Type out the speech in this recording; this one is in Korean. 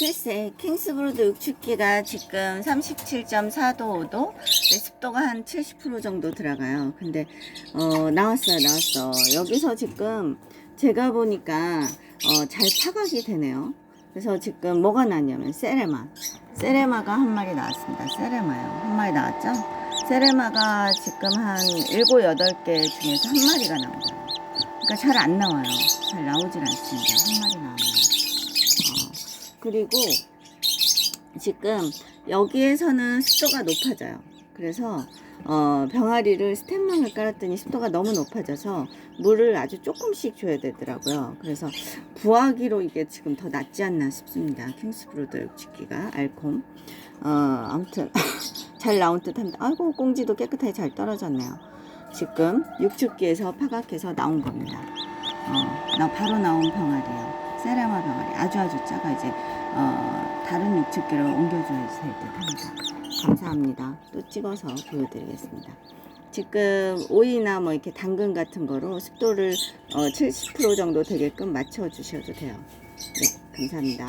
글쎄, 킹스브루드 육축기가 지금 37.4도 5도, 습도가 한 70% 정도 들어가요. 근데 나왔어. 여기서 지금 제가 보니까 잘 파각이 되네요. 그래서 지금 뭐가 나왔냐면 세레마가 한 마리 나왔습니다. 세레마요. 한 마리 나왔죠? 세레마가 지금 한 7, 8개 중에서 한 마리가 나온 거예요. 그러니까 잘 안 나와요. 잘 나오질 않습니다. 한 마리 나오면. 그리고 지금 여기에서는 습도가 높아져요. 그래서 병아리를 스텐망을 깔았더니 습도가 너무 높아져서 물을 아주 조금씩 줘야 되더라고요. 그래서 부화기로 이게 지금 더 낫지 않나 싶습니다. 킹스브루드 육축기가 알콤. 아무튼 잘 나온 듯 합니다. 아이고, 꽁지도 깨끗하게 잘 떨어졌네요. 지금 육축기에서 파각해서 나온 겁니다. 바로 나온 병아리예요. 세레마 병아리 아주 작아. 이제 다른 육축기로 옮겨줘야 될 듯 합니다. 감사합니다. 또 찍어서 보여드리겠습니다. 지금 오이나 뭐 이렇게 당근 같은 거로 습도를 70% 정도 되게끔 맞춰 주셔도 돼요. 네, 감사합니다.